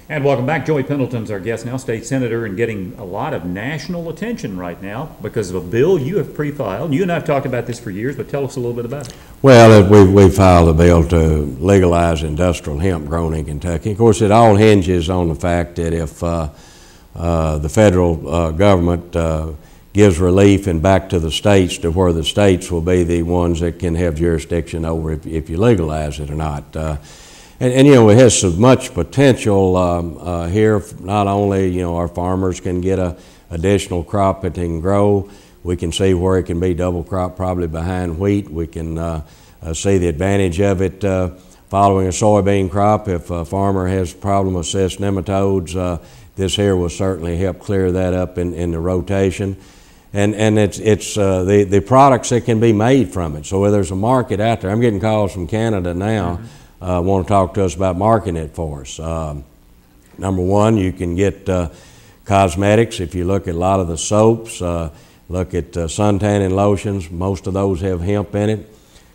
And welcome back. Joey Pendleton's our guest now, state senator, and getting a lot of national attention right now because of a bill you have pre-filed. You and I have talked about this for years, but tell us a little bit about it. Well, we filed a bill to legalize industrial hemp grown in Kentucky. Of course, it all hinges on the fact that if the federal government gives relief and back to the states, to where the states will be the ones that can have jurisdiction over if you legalize it or not. And you know, it has so much potential here. Not only, you know, our farmers can get a additional crop that they can grow. We can see where it can be double crop probably behind wheat. We can see the advantage of it following a soybean crop. If a farmer has a problem with cyst nematodes, this here will certainly help clear that up in the rotation. And it's the products that can be made from it. So there's a market out there. I'm getting calls from Canada now. Want to talk to us about marketing it for us. Number one, you can get cosmetics. If you look at a lot of the soaps, look at suntanning lotions, most of those have hemp in it.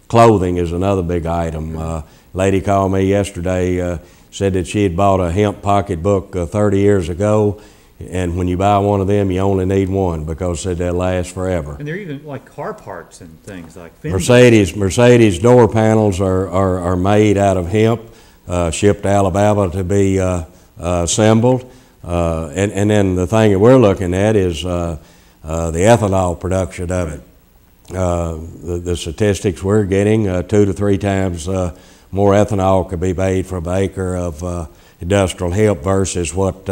Clothing is another big item. Lady called me yesterday, said that she had bought a hemp pocketbook 30 years ago, and when you buy one of them, you only need one because they'll last forever. And they're even like car parts and things like Mercedes door panels are made out of hemp, shipped to Alabama to be assembled. And then the thing that we're looking at is the ethanol production of it. The statistics we're getting, 2 to 3 times more ethanol could be made from an acre of industrial hemp versus what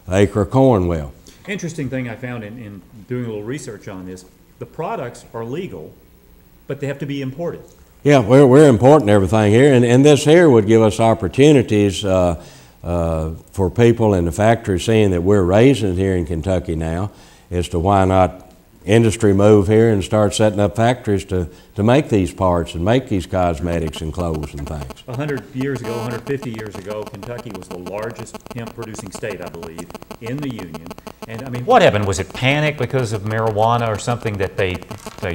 acre of corn will. Interesting thing I found in doing a little research on this, the products are legal, but they have to be imported. Yeah, we're importing everything here, and this here would give us opportunities for people in the factory seeing that we're raising it here in Kentucky now as to why not industry move here and start setting up factories to make these parts and make these cosmetics and clothes and things. 100 years ago, 150 years ago, Kentucky was the largest hemp-producing state, I believe, in the Union. And I mean, what happened? Was it panic because of marijuana or something that they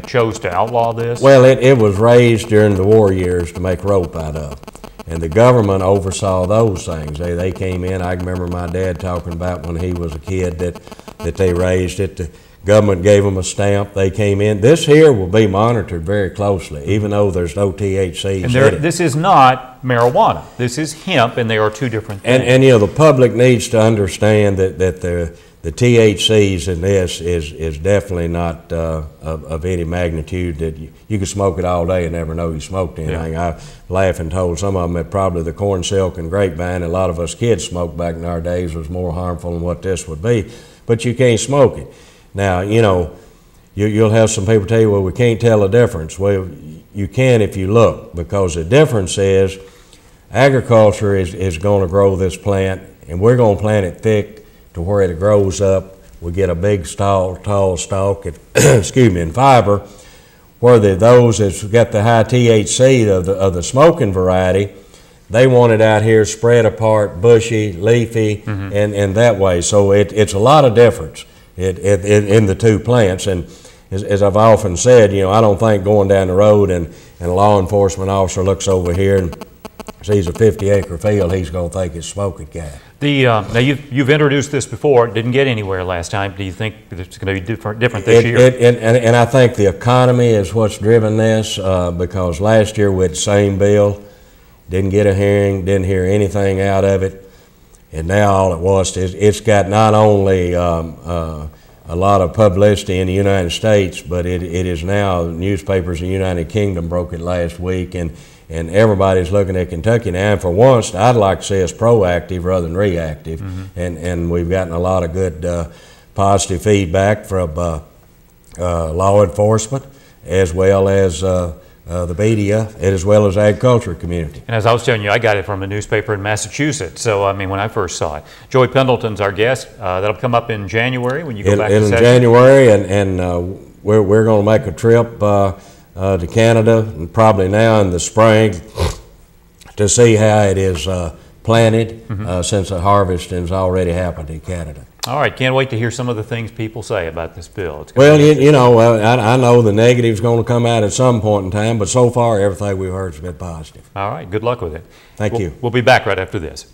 chose to outlaw this? Well, it was raised during the war years to make rope out of. And the government oversaw those things. They came in. I remember my dad talking about when he was a kid that they raised it. The government gave them a stamp. They came in. This here will be monitored very closely, even though there's no THC. And this is not marijuana. This is hemp, and they are two different things. And you know, the public needs to understand that the THCs in this is definitely not of any magnitude that you can smoke it all day and never know you smoked anything. Yeah. I laugh and told some of them that probably the corn silk and grapevine a lot of us kids smoked back in our days was more harmful than what this would be, but you can't smoke it. Now, you know, you'll have some people tell you, well, we can't tell the difference. Well, you can if you look, because the difference is agriculture is going to grow this plant, and we're going to plant it thick to where it grows up. We get a big tall stalk, excuse me, and fiber, where those that's got the high THC of the smoking variety, they want it out here spread apart, bushy, leafy, and that way. So it's a lot of difference in the two plants. And as I've often said, you know, I don't think going down the road and a law enforcement officer looks over here and sees a 50-acre field, he's going to think it's smoking gas. Now you've introduced this before. It didn't get anywhere last time. Do you think it's going to be different this year? And I think the economy is what's driven this, because last year with the same bill, didn't get a hearing, didn't hear anything out of it. And now all it was is it's got not only a lot of publicity in the United States, but it is now, newspapers in the United Kingdom broke it last week, and everybody's looking at Kentucky now. And for once, I'd like to see us proactive rather than reactive. And we've gotten a lot of good positive feedback from law enforcement, as well as the media, as well as the agriculture community. And as I was telling you, I got it from a newspaper in Massachusetts. So, I mean, when I first saw it. Joey Pendleton's our guest. That'll come up in January when you go back to session. In January, and we're going to make a trip to Canada, and probably now in the spring, to see how it is planted, since the harvesting has already happened in Canada. All right, can't wait to hear some of the things people say about this bill. Well, you know, I know the negative's going to come out at some point in time, but so far everything we've heard has been positive. All right, good luck with it. Thank you. We'll be back right after this.